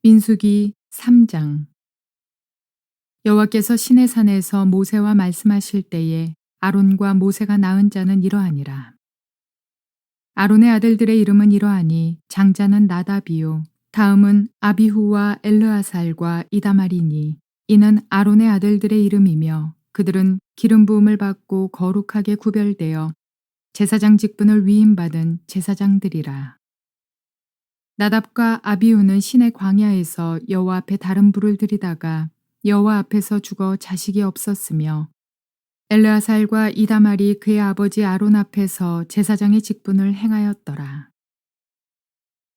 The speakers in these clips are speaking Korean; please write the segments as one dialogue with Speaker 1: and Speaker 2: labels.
Speaker 1: 민수기 3장. 여호와께서 시내산에서 모세와 말씀하실 때에 아론과 모세가 낳은 자는 이러하니라. 아론의 아들들의 이름은 이러하니 장자는 나답이요 다음은 아비후와 엘르아살과 이다말이니 이는 아론의 아들들의 이름이며 그들은 기름 부음을 받고 거룩하게 구별되어 제사장 직분을 위임받은 제사장들이라. 나답과 아비후는 시내 광야에서 여호와 앞에 다른 불을 들이다가 여호와 앞에서 죽어 자식이 없었으며 엘르아살과 이다말이 그의 아버지 아론 앞에서 제사장의 직분을 행하였더라.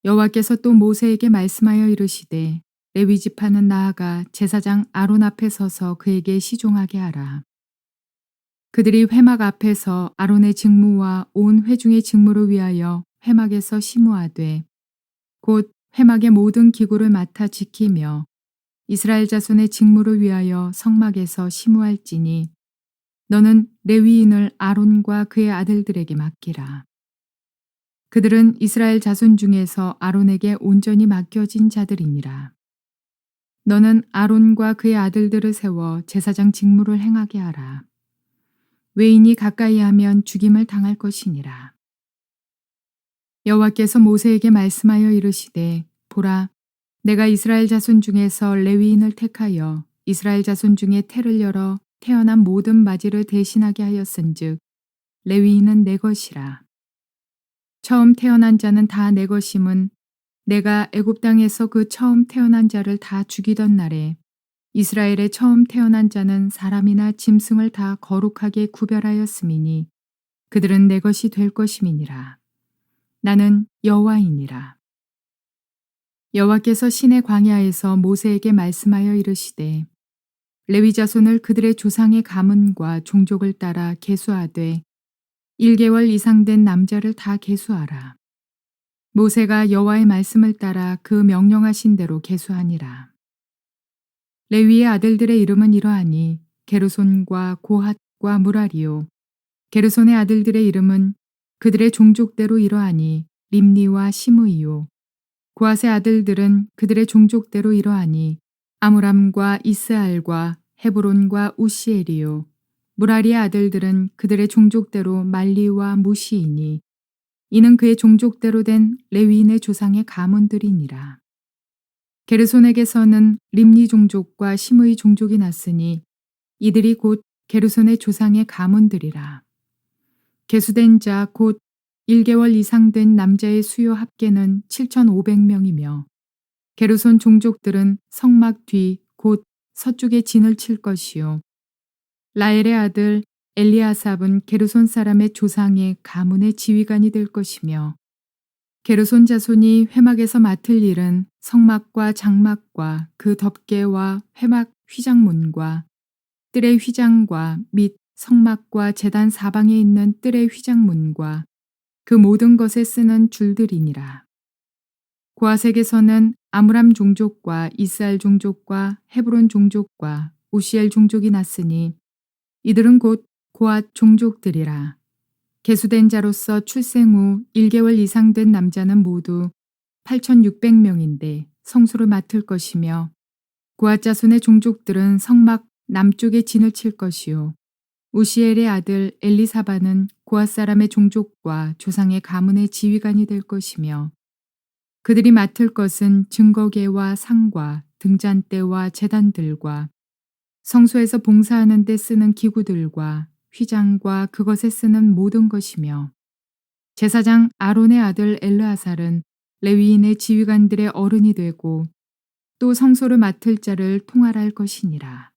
Speaker 1: 여호와께서 또 모세에게 말씀하여 이르시되 레위 지파는 나아가 제사장 아론 앞에 서서 그에게 시종하게 하라. 그들이 회막 앞에서 아론의 직무와 온 회중의 직무를 위하여 회막에서 심우하되 곧 회막의 모든 기구를 맡아 지키며 이스라엘 자손의 직무를 위하여 성막에서 심우할지니 너는 레위인을 아론과 그의 아들들에게 맡기라. 그들은 이스라엘 자손 중에서 아론에게 온전히 맡겨진 자들이니라. 너는 아론과 그의 아들들을 세워 제사장 직무를 행하게 하라. 외인이 가까이 하면 죽임을 당할 것이니라. 여호와께서 모세에게 말씀하여 이르시되 보라 내가 이스라엘 자손 중에서 레위인을 택하여 이스라엘 자손 중에 태를 열어 태어난 모든 맞이를 대신하게 하였은즉 레위인은 내 것이라. 처음 태어난 자는 다 내 것임은 내가 애굽 땅에서 그 처음 태어난 자를 다 죽이던 날에 이스라엘의 처음 태어난 자는 사람이나 짐승을 다 거룩하게 구별하였음이니 그들은 내 것이 될 것임이니라. 나는 여호와이니라. 여호와께서 시내 광야에서 모세에게 말씀하여 이르시되 레위 자손을 그들의 조상의 가문과 종족을 따라 계수하되 1개월 이상 된 남자를 다 계수하라. 모세가 여호와의 말씀을 따라 그 명령하신 대로 계수하니라. 레위의 아들들의 이름은 이러하니 게르손과 고핫과 무라리요. 게르손의 아들들의 이름은 그들의 종족대로 이러하니 림니와 시므이요. 고핫의 아들들은 그들의 종족대로 이러하니 아므람과 이스알과 헤브론과 우시엘이요. 무라리의 아들들은 그들의 종족대로 말리와 무시이니 이는 그의 종족대로 된 레위인의 조상의 가문들이니라. 게르손에게서는 림니 종족과 시므이 종족이 났으니 이들이 곧 게르손의 조상의 가문들이라. 계수된 자 곧 1개월 이상 된 남자의 수요 합계는 7,500명이며 게르손 종족들은 성막 뒤 곧 서쪽에 진을 칠 것이요. 라엘의 아들 엘리아삽은 게르손 사람의 조상의 가문의 지휘관이 될 것이며 게르손 자손이 회막에서 맡을 일은 성막과 장막과 그 덮개와 회막 휘장문과 뜰의 휘장과 및 성막과 제단 사방에 있는 뜰의 휘장문과 그 모든 것에 쓰는 줄들이니라. 고핫에게서는 아므람 종족과 이스알 종족과 헤브론 종족과 우시엘 종족이 났으니 이들은 곧 고핫 종족들이라. 계수된 자로서 출생 후 1개월 이상 된 남자는 모두 8,600명인데 성소를 맡을 것이며 고핫 자손의 종족들은 성막 남쪽에 진을 칠 것이요. 우시엘의 아들 엘리사바는 고핫 사람의 종족과 조상의 가문의 지휘관이 될 것이며 그들이 맡을 것은 증거계와 상과 등잔대와 제단들과 성소에서 봉사하는 데 쓰는 기구들과 휘장과 그것에 쓰는 모든 것이며 제사장 아론의 아들 엘르아살은 레위인의 지휘관들의 어른이 되고 또 성소를 맡을 자를 통할할 것이니라.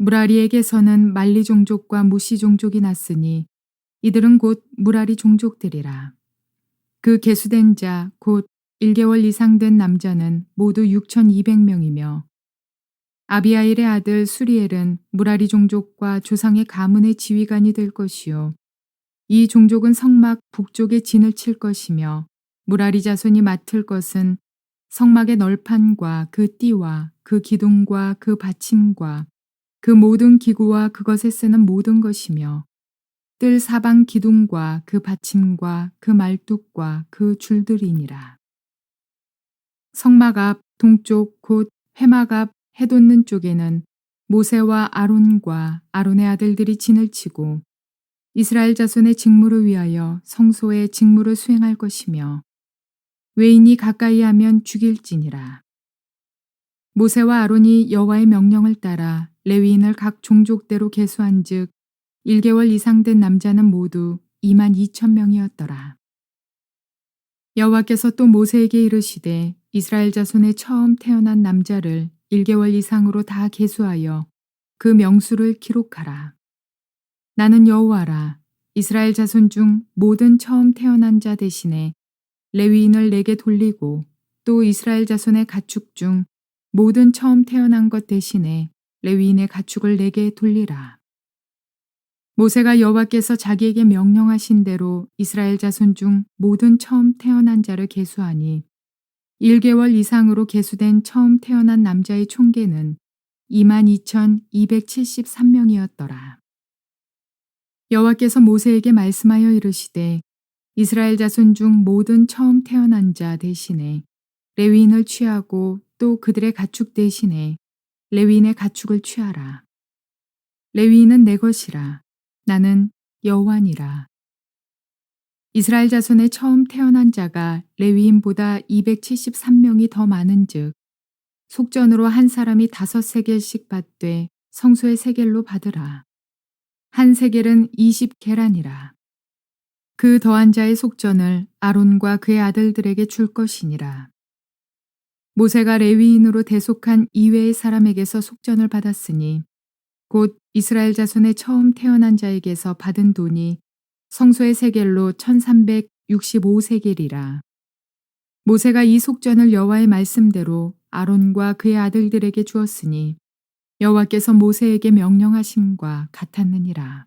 Speaker 1: 무라리에게서는 말리 종족과 무시 종족이 났으니 이들은 곧 무라리 종족들이라. 그 계수된 자 곧 1개월 이상 된 남자는 모두 6,200명이며 아비아일의 아들 수리엘은 무라리 종족과 조상의 가문의 지휘관이 될 것이요. 이 종족은 성막 북쪽에 진을 칠 것이며 무라리 자손이 맡을 것은 성막의 널판과 그 띠와 그 기둥과 그 받침과 그 모든 기구와 그것에 쓰는 모든 것이며 뜰 사방 기둥과 그 받침과 그 말뚝과 그 줄들이니라. 성막 앞 동쪽 곧 회막 앞 해돋는 쪽에는 모세와 아론과 아론의 아들들이 진을 치고 이스라엘 자손의 직무를 위하여 성소의 직무를 수행할 것이며 외인이 가까이 하면 죽일지니라. 모세와 아론이 여호와의 명령을 따라 레위인을 각 종족대로 계수한즉 1개월 이상 된 남자는 모두 22,000명이었더라. 여호와께서 또 모세에게 이르시되 이스라엘 자손의 처음 태어난 남자를 1개월 이상으로 다 계수하여 그 명수를 기록하라. 나는 여호와라. 이스라엘 자손 중 모든 처음 태어난 자 대신에 레위인을 내게 돌리고 또 이스라엘 자손의 가축 중 모든 처음 태어난 것 대신에 레위인의 가축을 내게 돌리라. 모세가 여호와께서 자기에게 명령하신 대로 이스라엘 자손 중 모든 처음 태어난 자를 계수하니 1개월 이상으로 계수된 처음 태어난 남자의 총계는 22,273명이었더라. 여호와께서 모세에게 말씀하여 이르시되 이스라엘 자손 중 모든 처음 태어난 자 대신에 레위인을 취하고 또 그들의 가축 대신에 레위인의 가축을 취하라. 레위인은 내 것이라. 나는 여호와니라. 이스라엘 자손의 처음 태어난 자가 레위인보다 273명이 더 많은즉 속전으로 한 사람이 5세겔씩 받되 성소의 세겔로 받으라. 한 세겔은 20계란이라. 그 더한 자의 속전을 아론과 그의 아들들에게 줄 것이니라. 모세가 레위인으로 대속한 이외의 사람에게서 속전을 받았으니 곧 이스라엘 자손의 처음 태어난 자에게서 받은 돈이 성소의 세겔로 1365세겔이라. 모세가 이 속전을 여호와의 말씀대로 아론과 그의 아들들에게 주었으니 여호와께서 모세에게 명령하심과 같았느니라.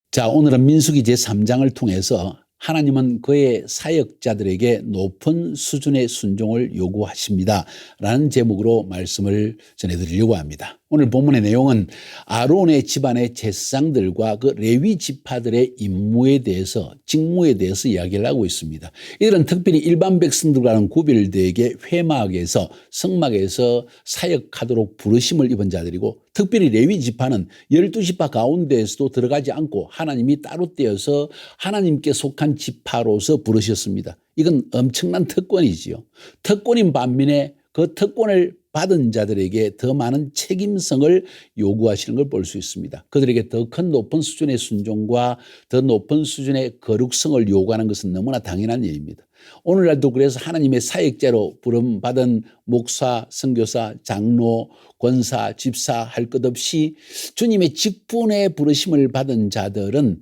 Speaker 2: 자, 오늘은 민수기 제3장을 통해서 하나님은 그의 사역자들에게 높은 수준의 순종을 요구하십니다. 라는 제목으로 말씀을 전해드리려고 합니다. 오늘 본문의 내용은 아론의 집안의 제사장들과 그 레위 지파들의 임무에 대해서, 직무에 대해서 이야기를 하고 있습니다. 이들은 특별히 일반 백성들과는 구별되게 회막에서, 성막에서 사역하도록 부르심을 입은 자들이고, 특별히 레위 지파는 12지파 가운데에서도 들어가지 않고 하나님이 따로 떼어서 하나님께 속한 지파로서 부르셨습니다. 이건 엄청난 특권이지요. 특권인 반면에 그 특권을 받은 자들에게 더 많은 책임성을 요구하시는 걸 볼 수 있습니다. 그들에게 더 큰 높은 수준의 순종과 더 높은 수준의 거룩성을 요구하는 것은 너무나 당연한 일입니다. 오늘날도 그래서 하나님의 사역자로 부름받은 목사, 선교사, 장로, 권사, 집사 할 것 없이 주님의 직분에 부르심을 받은 자들은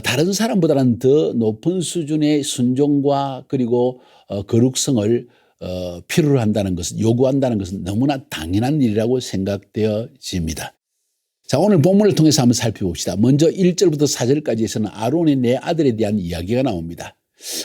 Speaker 2: 다른 사람보다는 더 높은 수준의 순종과 그리고 거룩성을 필요로 한다는 것은, 요구한다는 것은 너무나 당연한 일이라고 생각되어집니다. 자, 오늘 본문을 통해서 한번 살펴봅시다. 먼저 1절부터 4절까지에서는 아론의 네 아들에 대한 이야기가 나옵니다.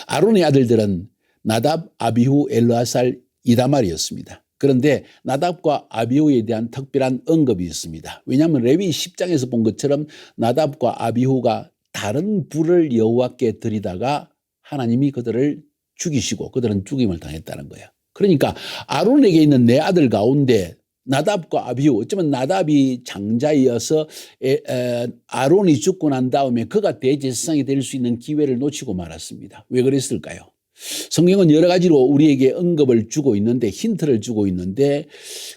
Speaker 2: 아론의 아들들은 나답, 아비후, 엘르아살, 이다말이었습니다. 그런데 나답과 아비후에 대한 특별한 언급이 있습니다. 왜냐하면 레위 10장에서 본 것처럼 나답과 아비후가 다른 불을 여호와께 드리다가 하나님이 그들을 죽이시고 그들은 죽임을 당했다는 거예요. 그러니까 아론에게 있는 네 아들 가운데 나답과 아비후, 어쩌면 나답이 장자이어서 아론이 죽고 난 다음에 그가 대제사장이 될 수 있는 기회를 놓치고 말았습니다. 왜 그랬을까요? 성경은 여러 가지로 우리에게 언급을 주고 있는데, 힌트를 주고 있는데,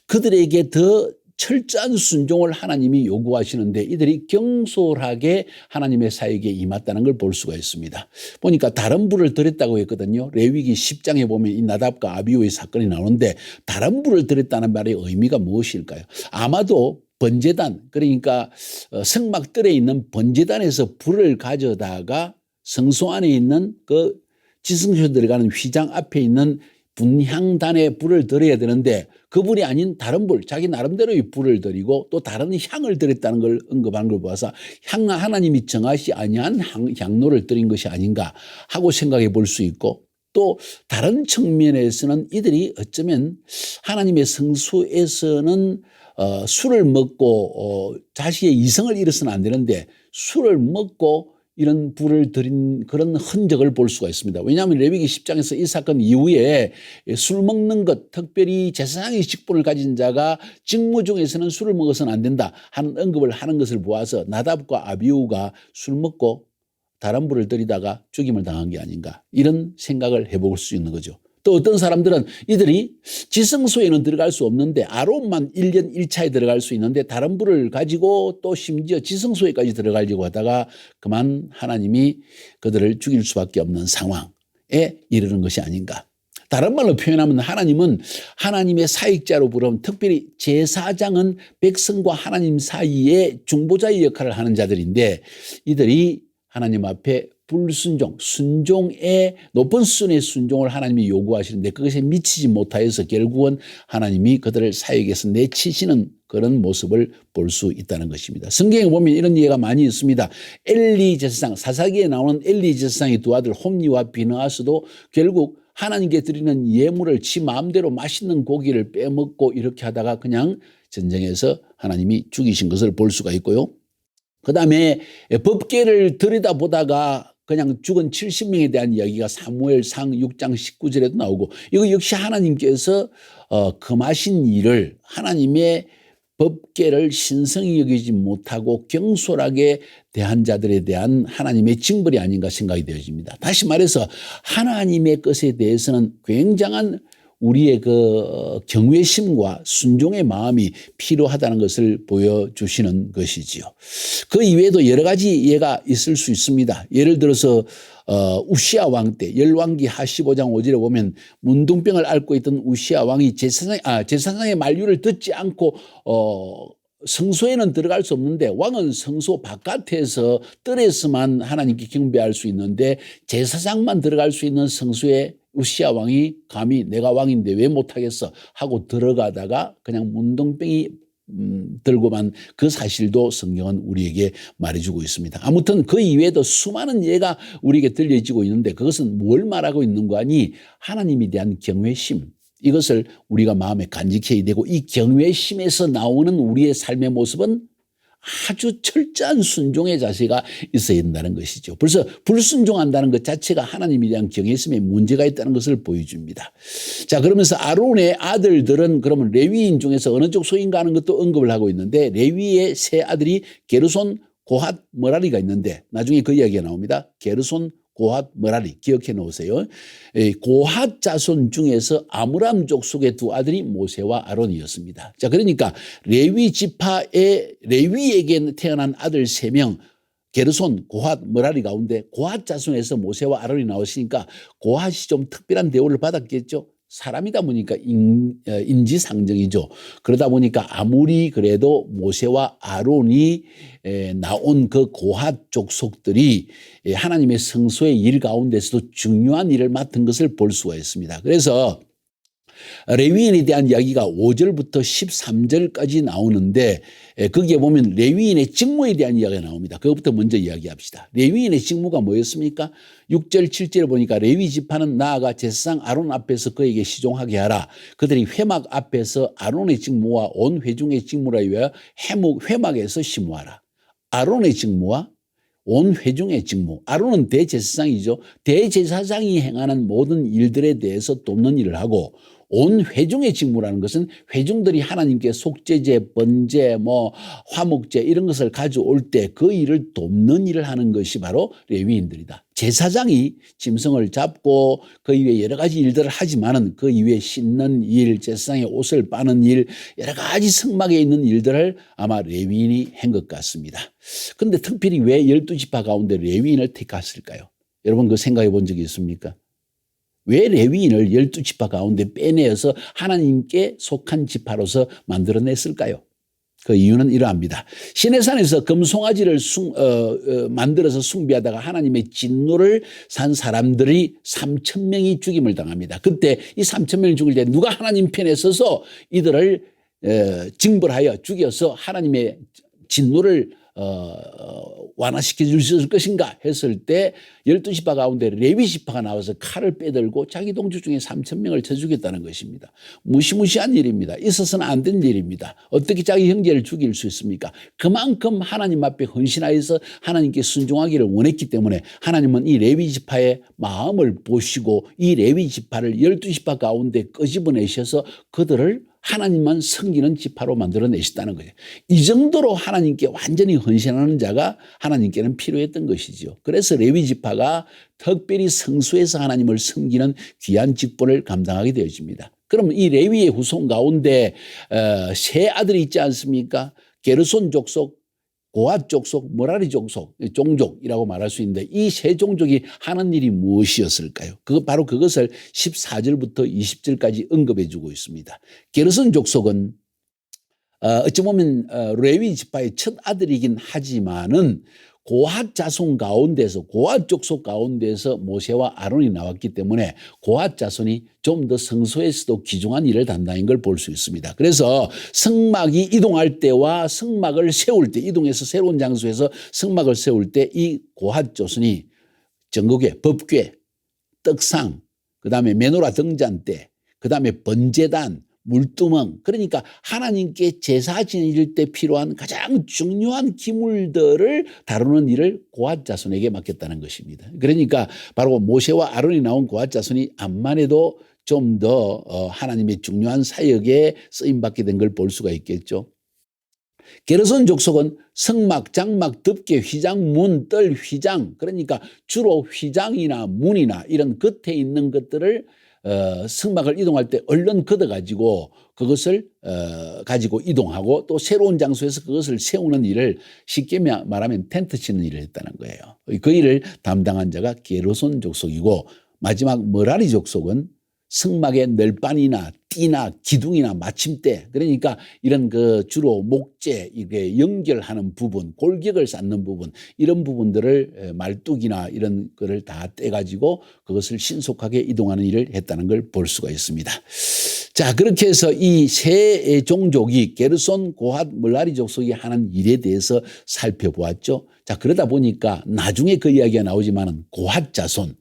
Speaker 2: 그들에게 더 철저한 순종을 하나님이 요구하시는데 이들이 경솔하게 하나님의 사역에 임했다는 걸 볼 수가 있습니다. 보니까 다른 불을 드렸다고 했거든요. 레위기 10장에 보면 이 나답과 아비후의 사건이 나오는데 다른 불을 드렸다는 말의 의미가 무엇일까요? 아마도 번제단, 그러니까 성막들에 있는 번제단에서 불을 가져다가 성소 안에 있는 그 지성소 들어가는 휘장 앞에 있는 분향단에 불을 드려야 되는데 그 불이 아닌 다른 불, 자기 나름대로의 불을 드리고 또 다른 향을 드렸다는 걸 언급하는 걸 보아서 하나님이 정하시 아니한 향로를 드린 것이 아닌가 하고 생각해 볼 수 있고, 또 다른 측면에서는 이들이 어쩌면 하나님의 성소에서는 술을 먹고 자식의 이성을 잃어서는 안 되는데 술을 먹고 이런 불을 들인 그런 흔적을 볼 수가 있습니다. 왜냐하면 레위기 10장에서 이 사건 이후에 술 먹는 것, 특별히 제사장의 직분을 가진 자가 직무 중에서는 술을 먹어서는 안 된다 하는 언급을 하는 것을 보아서 나답과 아비후가 술 먹고 다른 불을 들이다가 죽임을 당한 게 아닌가, 이런 생각을 해볼 수 있는 거죠. 또 어떤 사람들은 이들이 지성소에는 들어갈 수 없는데 아론만 1년 1차에 들어갈 수 있는데 다른 불을 가지고 또 심지어 지성소에까지 들어가려고 하다가 그만 하나님이 그들을 죽일 수밖에 없는 상황에 이르는 것이 아닌가. 다른 말로 표현하면 하나님은 하나님의 사익자로 부르면, 특별히 제사장은 백성과 하나님 사이에 중보자의 역할을 하는 자들인데, 이들이 하나님 앞에 불순종, 순종의 높은 수준의 순종을 하나님이 요구하시는데 그것에 미치지 못하여서 결국은 하나님이 그들을 사역에서 내치시는 그런 모습을 볼 수 있다는 것입니다. 성경에 보면 이런 예가 많이 있습니다. 엘리 제사장, 사사기에 나오는 엘리 제사장의 두 아들 홈니와 비느하스도 결국 하나님께 드리는 예물을 지 마음대로 맛있는 고기를 빼먹고 이렇게 하다가 그냥 전쟁에서 하나님이 죽이신 것을 볼 수가 있고요. 그다음에 법궤를 들여다보다가 그냥 죽은 70명에 대한 이야기가 사무엘상 6장 19절에도 나오고, 이거 역시 하나님께서 금하신 일을, 하나님의 법궤를 신성히 여기지 못하고 경솔하게 대한 자들에 대한 하나님의 징벌이 아닌가 생각이 되어집니다. 다시 말해서 하나님의 것에 대해서는 굉장한 우리의 그 경외심과 순종의 마음이 필요하다는 것을 보여주시는 것이지요. 그 이외에도 여러 가지 예가 있을 수 있습니다. 예를 들어서 우시야 왕 때 열왕기 하 15장 5절에 보면 문둥병을 앓고 있던 우시야 왕이 제사장의 만류를 듣지 않고 성소에는 들어갈 수 없는데, 왕은 성소 바깥에서 뜰에서만 하나님께 경배할 수 있는데 제사장만 들어갈 수 있는 성소에 우시야 왕이 감히 내가 왕인데 왜 못하겠어 하고 들어가다가 그냥 문둥병이 들고만 그 사실도 성경은 우리에게 말해주고 있습니다. 아무튼 그 이외에도 수많은 예가 우리에게 들려지고 있는데 그것은 뭘 말하고 있는 거 아니, 하나님에 대한 경외심, 이것을 우리가 마음에 간직해야 되고, 이 경외심에서 나오는 우리의 삶의 모습은 아주 철저한 순종의 자세가 있어야 된다는 것이죠. 벌써 불순종한다는 것 자체가 하나님에 대한 경외심에 문제가 있다는 것을 보여줍니다. 자, 그러면서 아론의 아들들은 그러면 레위인 중에서 어느 쪽 소인가 하는 것도 언급을 하고 있는데, 레위의 세 아들이 게르손, 고핫, 머라리가 있는데 나중에 그 이야기가 나옵니다. 게르손, 고핫, 머라리 기억해 놓으세요. 고핫 자손 중에서 아므람 족속의 두 아들이 모세와 아론이었습니다. 자, 그러니까 레위 지파의 레위에게 태어난 아들 3명, 게르손, 고핫, 머라리 가운데 고핫 자손에서 모세와 아론이 나오시니까 고핫이 좀 특별한 대우를 받았겠죠. 사람이다 보니까 인지상정이죠. 그러다 보니까 아무리 그래도 모세와 아론이 나온 그 고핫 족속들이 하나님의 성소의 일 가운데서도 중요한 일을 맡은 것을 볼 수가 있습니다. 그래서 레위인에 대한 이야기가 5절부터 13절까지 나오는데 거기에 보면 레위인의 직무에 대한 이야기가 나옵니다. 그것부터 먼저 이야기합시다. 레위인의 직무가 뭐였습니까? 6절 7절에 보니까 레위 지파는 나아가 제사장 아론 앞에서 그에게 시종하게 하라. 그들이 회막 앞에서 아론의 직무와 온 회중의 직무라 위하여 회막에서 심우하라. 아론의 직무와 온 회중의 직무. 아론은 대제사장이죠. 대제사장이 행하는 모든 일들에 대해서 돕는 일을 하고, 온 회중의 직무라는 것은 회중들이 하나님께 속죄제, 번제, 화목제 이런 것을 가져올 때 그 일을 돕는 일을 하는 것이 바로 레위인들이다. 제사장이 짐승을 잡고 그 이외에 여러 가지 일들을 하지만은 그 이외에 씻는 일, 제사장의 옷을 빠는 일, 여러 가지 성막에 있는 일들을 아마 레위인이 한 것 같습니다. 그런데 특별히 왜 12지파 가운데 레위인을 택했을까요? 여러분 그 생각해 본 적이 있습니까? 왜 레위인을 12지파 가운데 빼내어서 하나님께 속한 지파로서 만들어냈을까요? 그 이유는 이러합니다. 시내산에서 금송아지를 만들어서 숭배하다가 하나님의 진노를 산 사람들이 3,000명이 죽임을 당합니다. 그때 이 3,000명이 죽을 때 누가 하나님 편에 서서 이들을 징벌하여 죽여서 하나님의 진노를 완화시켜 줄 수 있을 것인가 했을 때 12지파 가운데 레위지파가 나와서 칼을 빼들고 자기 동족 중에 3,000명을 쳐 죽였다는 것입니다. 무시무시한 일입니다. 있어서는 안 된 일입니다. 어떻게 자기 형제를 죽일 수 있습니까? 그만큼 하나님 앞에 헌신하여서 하나님께 순종하기를 원했기 때문에 하나님은 이 레위지파의 마음을 보시고 이 레위지파를 12지파 가운데 끄집어내셔서 그들을 하나님만 섬기는 지파로 만들어내셨다는 거예요. 이 정도로 하나님께 완전히 헌신하는 자가 하나님께는 필요했던 것이죠. 그래서 레위 지파가 특별히 성소에서 하나님을 섬기는 귀한 직분을 감당하게 되어집니다. 그러면 이 레위의 후손 가운데 세 아들이 있지 않습니까? 게르손 족속, 고핫 족속, 머라리 족속, 종족이라고 말할 수 있는데 이 세 종족이 하는 일이 무엇이었을까요? 바로 그것을 14절부터 20절까지 언급해 주고 있습니다. 게르손 족속은 어찌 보면 레위 지파의 첫 아들이긴 하지만은 고핫 자손 가운데서 고핫 족속 가운데서 모세와 아론이 나왔기 때문에 고핫 자손이 좀 더 성소에서도 귀중한 일을 담당한 걸 볼 수 있습니다. 그래서 성막이 이동할 때와 성막을 세울 때 이동해서 새로운 장소에서 성막을 세울 때 이 고핫 자손이 전국에 법궤, 떡상, 그다음에 메노라 등잔대, 그다음에 번제단, 물두멍, 그러니까 하나님께 제사 지낼 때 필요한 가장 중요한 기물들을 다루는 일을 고핫 자손에게 맡겼다는 것입니다. 그러니까 바로 모세와 아론이 나온 고핫 자손이 암만 해도 좀 더 하나님의 중요한 사역에 쓰임받게 된 걸 볼 수가 있겠죠. 게르손 족속은 성막, 장막, 덮개, 휘장, 문, 뜰, 휘장, 그러니까 주로 휘장이나 문이나 이런 겉에 있는 것들을 성막을 이동할 때 얼른 걷어가지고 그것을 가지고 이동하고 또 새로운 장소에서 그것을 세우는 일을 쉽게 말하면 텐트 치는 일을 했다는 거예요. 그 일을 담당한 자가 게르손 족속이고 마지막 머라리 족속은 성막의 널빤이나 띠나 기둥이나 마침대, 그러니까 이런 그 주로 목재 이게 연결하는 부분, 골격을 쌓는 부분, 이런 부분들을 말뚝이나 이런 거를 다 떼가지고 그것을 신속하게 이동하는 일을 했다는 걸 볼 수가 있습니다. 자, 그렇게 해서 이 세 종족이 게르손, 고핫, 머라리 족속이 하는 일에 대해서 살펴보았죠. 자, 그러다 보니까 나중에 그 이야기가 나오지만은 고핫 자손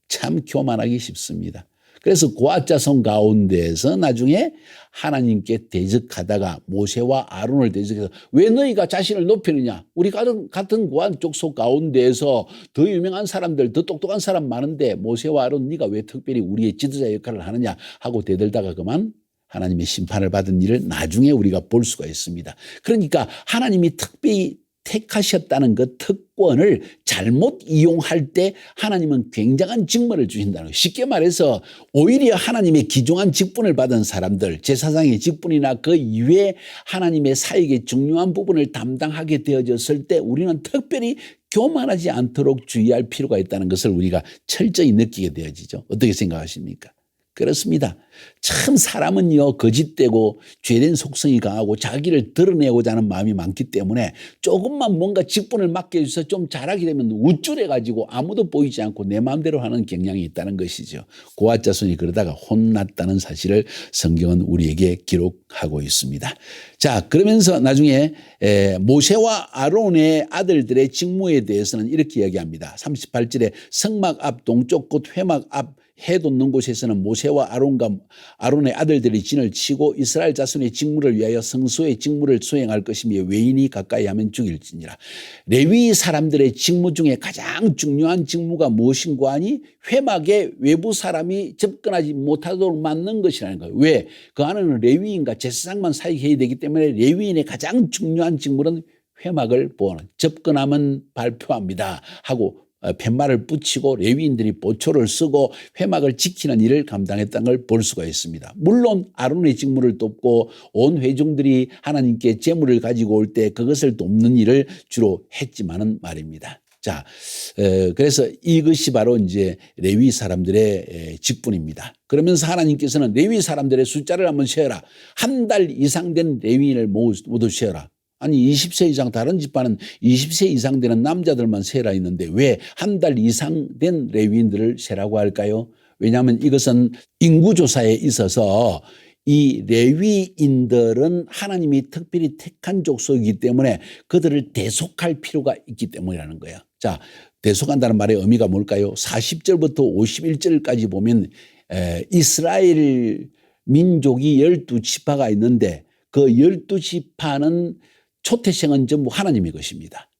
Speaker 2: 참 교만하기 쉽습니다. 그래서 고핫 자손 가운데에서 나중에 하나님께 대적하다가 모세와 아론을 대적해서 왜 너희가 자신을 높이느냐? 우리 같은 고핫 족속 가운데에서 더 유명한 사람들, 더 똑똑한 사람 많은데 모세와 아론 네가 왜 특별히 우리의 지도자 역할을 하느냐 하고 대들다가 그만 하나님의 심판을 받은 일을 나중에 우리가 볼 수가 있습니다. 그러니까 하나님이 특별히 택하셨다는 그 특권을 잘못 이용할 때 하나님은 굉장한 직무를 주신다는 거예요. 쉽게 말해서 오히려 하나님의 귀중한 직분을 받은 사람들, 제사장의 직분이나 그 이외에 하나님의 사역의 중요한 부분을 담당하게 되어졌을 때 우리는 특별히 교만하지 않도록 주의할 필요가 있다는 것을 우리가 철저히 느끼게 되어지죠. 어떻게 생각하십니까? 그렇습니다. 참 사람은요 거짓되고 죄된 속성이 강하고 자기를 드러내고자 하는 마음이 많기 때문에 조금만 뭔가 직분을 맡겨주셔서 좀 잘하게 되면 우쭐해가지고 아무도 보이지 않고 내 마음대로 하는 경향이 있다는 것이죠. 고핫 자손이 그러다가 혼났다는 사실을 성경은 우리에게 기록하고 있습니다. 자, 그러면서 나중에 모세와 아론의 아들들의 직무에 대해서는 이렇게 이야기합니다. 38절에 성막 앞 동쪽 곳 회막 앞 해 돋는 곳에서는 모세와 아론의 아들들이 진을 치고 이스라엘 자손의 직무를 위하여 성소의 직무를 수행할 것이며 외인이 가까이 하면 죽일지니라. 레위 사람들의 직무 중에 가장 중요한 직무가 무엇인가 하니 회막에 외부 사람이 접근하지 못하도록 막는 것이라는 거예요. 왜? 그 안에는 레위인과 제사장만 사역해야 되기 때문에 레위인의 가장 중요한 직무는 회막을 보호하는, 접근하면 발표합니다 하고 팻말을 붙이고 레위인들이 보초를 쓰고 회막을 지키는 일을 감당했다는 걸 볼 수가 있습니다. 물론 아론의 직무를 돕고 온 회중들이 하나님께 제물을 가지고 올 때 그것을 돕는 일을 주로 했지만은 말입니다. 자, 그래서 이것이 바로 이제 레위 사람들의 직분입니다. 그러면서 하나님께서는 레위 사람들의 숫자를 한번 세어라. 한 달 이상 된 레위인을 모두 세어라. 아니 20세 이상 다른 집안은 20세 이상 되는 남자들만 세라 있는데 왜 한 달 이상 된 레위인들을 세라고 할까요? 왜냐하면 이것은 인구조사에 있어서 이 레위인들은 하나님이 특별히 택한 족속이기 때문에 그들을 대속할 필요가 있기 때문이라는 거예요. 자, 대속한다는 말의 의미가 뭘까요? 40절부터 51절까지 보면 이스라엘 민족이 12지파가 있는데 그 12지파는 초태생은 전부 하나님의 것입니다.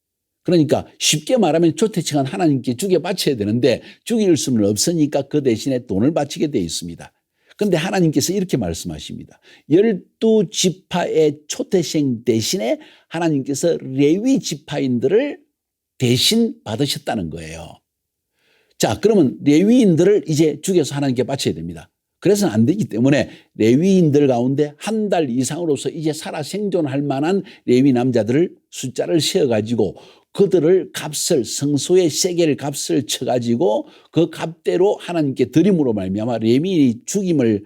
Speaker 2: 그러니까 쉽게 말하면 초태생은 하나님께 죽여 바쳐야 되는데 죽일 수는 없으니까 그 대신에 돈을 바치게 되어 있습니다. 그런데 하나님께서 이렇게 말씀하십니다. 12지파의 초태생 대신에 하나님께서 레위 지파인들을 대신 받으셨다는 거예요. 자, 그러면 레위인들을 이제 죽여서 하나님께 바쳐야 됩니다. 그래서는 안 되기 때문에 레위인들 가운데 한 달 이상으로서 이제 살아 생존할 만한 레위 남자들을 숫자를 세어가지고 그들을 값을 성소의 세겔 값을 쳐가지고 그 값대로 하나님께 드림으로 말미암아 레위인이 죽임을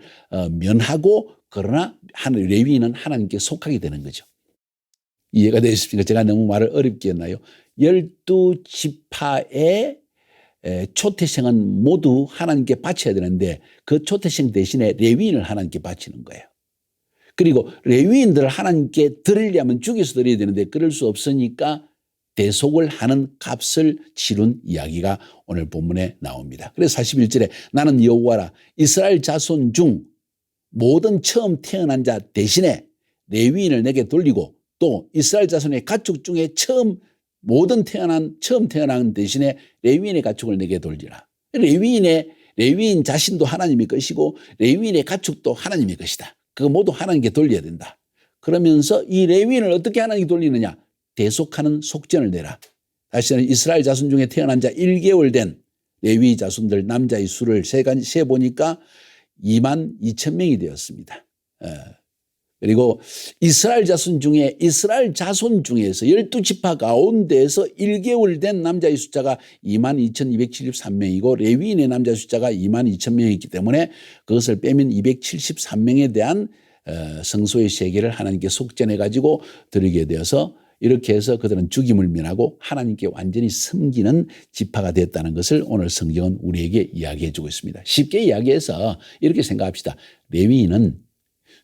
Speaker 2: 면하고 그러나 레위인은 하나님께 속하게 되는 거죠. 이해가 되셨습니까? 제가 너무 말을 어렵게 했나요? 12지파의 초태생은 모두 하나님께 바쳐야 되는데 그 초태생 대신에 레위인을 하나님께 바치는 거예요. 그리고 레위인들을 하나님께 드리려면 죽여서 드려야 되는데 그럴 수 없으니까 대속을 하는 값을 치른 이야기가 오늘 본문에 나옵니다. 그래서 41절에 나는 여호와라 이스라엘 자손 중 모든 처음 태어난 자 대신에 레위인을 내게 돌리고 또 이스라엘 자손의 가축 중에 처음 태어난 대신에 레위인의 가축을 내게 돌리라. 레위인 자신도 하나님의 것이고 레위인의 가축도 하나님의 것이다. 그거 모두 하나님께 돌려야 된다. 그러면서 이 레위인을 어떻게 하나님께 돌리느냐? 대속하는 속전을 내라. 다시는 이스라엘 자손 중에 태어난 자 1개월 된 레위 자손들 남자의 수를 세보니까 22,000명이 되었습니다. 그리고 이스라엘 자손 중에서 12지파 가운데에서 1개월 된 남자의 숫자가 22,273명이고 레위인의 남자 숫자가 22,000명이기 때문에 그것을 빼면 273명에 대한 성소의 세계를 하나님께 속전해 가지고 드리게 되어서 이렇게 해서 그들은 죽임을 면하고 하나님께 완전히 섬기는 지파가 됐다는 것을 오늘 성경은 우리에게 이야기해 주고 있습니다. 쉽게 이야기해서 이렇게 생각합시다. 레위인은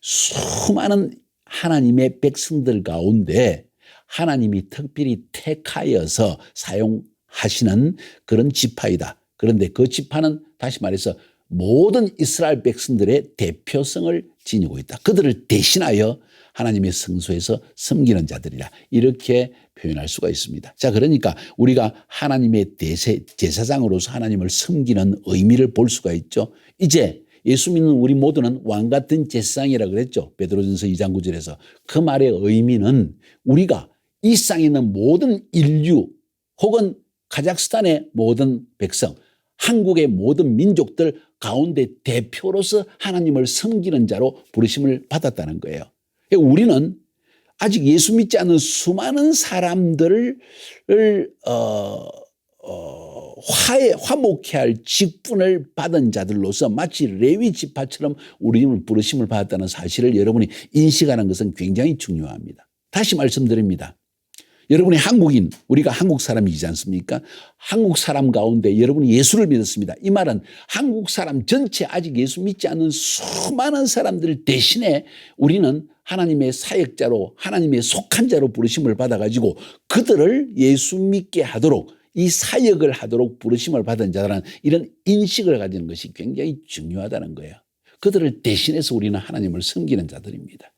Speaker 2: 수많은 하나님의 백성들 가운데 하나님이 특별히 택하여서 사용하시는 그런 지파이다. 그런데 그 지파는 다시 말해서 모든 이스라엘 백성들의 대표성을 지니고 있다. 그들을 대신하여 하나님의 성소에서 섬기는 자들이라 이렇게 표현할 수가 있습니다. 자, 그러니까 우리가 하나님의 제사장으로서 하나님을 섬기는 의미를 볼 수가 있죠. 이제 예수 믿는 우리 모두는 왕 같은 제사장이라고 그랬죠. 베드로전서 2장 9절에서. 그 말의 의미는 우리가 이 땅에 있는 모든 인류 혹은 카자흐스탄의 모든 백성, 한국의 모든 민족들 가운데 대표로서 하나님을 섬기는 자로 부르심을 받았다는 거예요. 우리는 아직 예수 믿지 않는 수많은 사람들을 화목케 할 직분을 받은 자들로서 마치 레위 지파처럼 우리는 부르심을 받았다는 사실을 여러분이 인식하는 것은 굉장히 중요합니다. 다시 말씀드립니다. 여러분이 한국인, 우리가 한국 사람이지 않습니까? 한국 사람 가운데 여러분이 예수를 믿었습니다. 이 말은 한국 사람 전체 아직 예수 믿지 않는 수많은 사람들 대신에 우리는 하나님의 사역자로 하나님의 속한 자로 부르심을 받아가지고 그들을 예수 믿게 하도록 이 사역을 하도록 부르심을 받은 자라는 이런 인식을 가지는 것이 굉장히 중요하다는 거예요. 그들을 대신해서 우리는 하나님을 섬기는 자들입니다.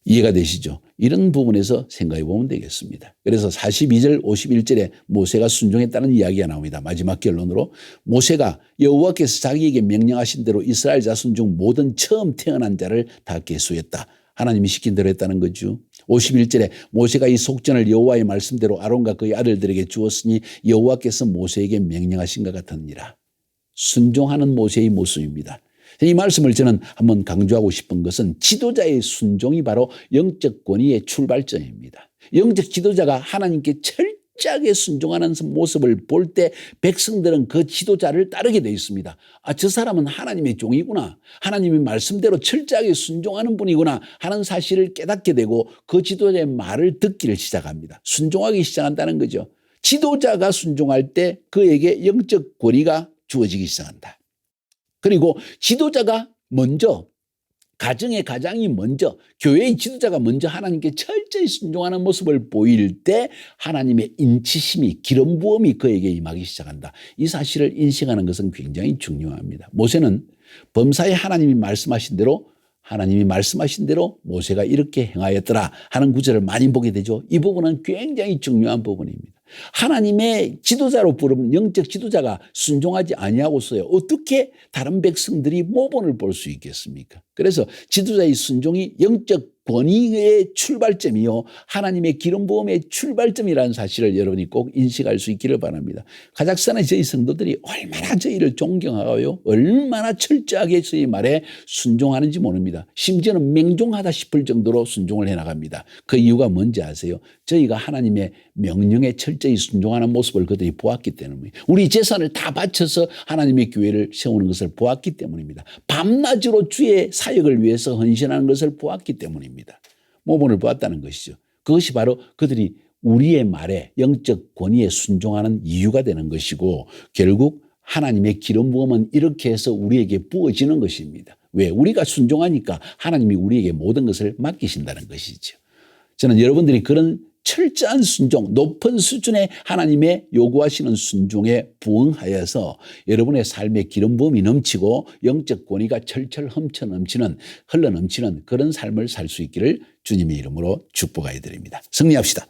Speaker 2: 이해가 되시죠? 이런 부분에서 생각해 보면 되겠습니다. 그래서 42절 51절에 모세가 순종했다는 이야기가 나옵니다. 마지막 결론으로 모세가 여호와께서 자기에게 명령하신 대로 이스라엘 자손 중 모든 처음 태어난 자를 다 계수했다. 하나님이 시킨 대로 했다는 거죠. 51절에 모세가 이 속전을 여호와의 말씀대로 아론과 그의 아들들에게 주었으니 여호와께서 모세에게 명령하신 것 같으니라. 순종하는 모세의 모습입니다. 이 말씀을 저는 한번 강조하고 싶은 것은 지도자의 순종이 바로 영적 권위의 출발점입니다. 영적 지도자가 하나님께 철저하게 순종하는 모습을 볼 때 백성들은 그 지도자를 따르게 되어 있습니다. 아, 저 사람은 하나님의 종이구나. 하나님의 말씀대로 철저하게 순종하는 분이구나 하는 사실을 깨닫게 되고 그 지도자의 말을 듣기를 시작합니다. 순종하기 시작한다는 거죠. 지도자가 순종할 때 그에게 영적 권위가 주어지기 시작한다. 그리고 지도자가 먼저 가정의 가장이 먼저, 교회의 지도자가 먼저 하나님께 철저히 순종하는 모습을 보일 때 하나님의 인치심이, 기름 부음이 그에게 임하기 시작한다. 이 사실을 인식하는 것은 굉장히 중요합니다. 모세는 범사에 하나님이 말씀하신 대로 모세가 이렇게 행하였더라 하는 구절을 많이 보게 되죠. 이 부분은 굉장히 중요한 부분입니다. 하나님의 지도자로 부르면 영적 지도자가 순종하지 아니하고서야 어떻게 다른 백성들이 모본을 볼 수 있겠습니까? 그래서 지도자의 순종이 영적 권위의 출발점이요, 하나님의 기름 부음의 출발점이라는 사실을 여러분이 꼭 인식할 수 있기를 바랍니다. 카자흐스탄의 저희 성도들이 얼마나 저희를 존경하고요, 얼마나 철저하게 저희 말에 순종하는지 모릅니다. 심지어는 맹종하다 싶을 정도로 순종을 해나갑니다. 그 이유가 뭔지 아세요? 저희가 하나님의 명령에 철저히 순종하는 모습을 그들이 보았기 때문입니다. 우리 재산을 다 바쳐서 하나님의 교회를 세우는 것을 보았기 때문입니다. 밤낮으로 주의 사역을 위해서 헌신하는 것을 보았기 때문입니다. 모본을 보았다는 것이죠. 그것이 바로 그들이 우리의 말에 영적 권위에 순종하는 이유가 되는 것이고, 결국 하나님의 기름 부음은 이렇게 해서 우리에게 부어지는 것입니다. 왜? 우리가 순종하니까 하나님이 우리에게 모든 것을 맡기신다는 것이죠. 저는 여러분들이 그런 철저한 순종, 높은 수준의 하나님의 요구하시는 순종에 부응하여서 여러분의 삶에 기름 부음이 넘치고 영적 권위가 철철 흘러넘치는 그런 삶을 살 수 있기를 주님의 이름으로 축복하여 드립니다. 승리합시다.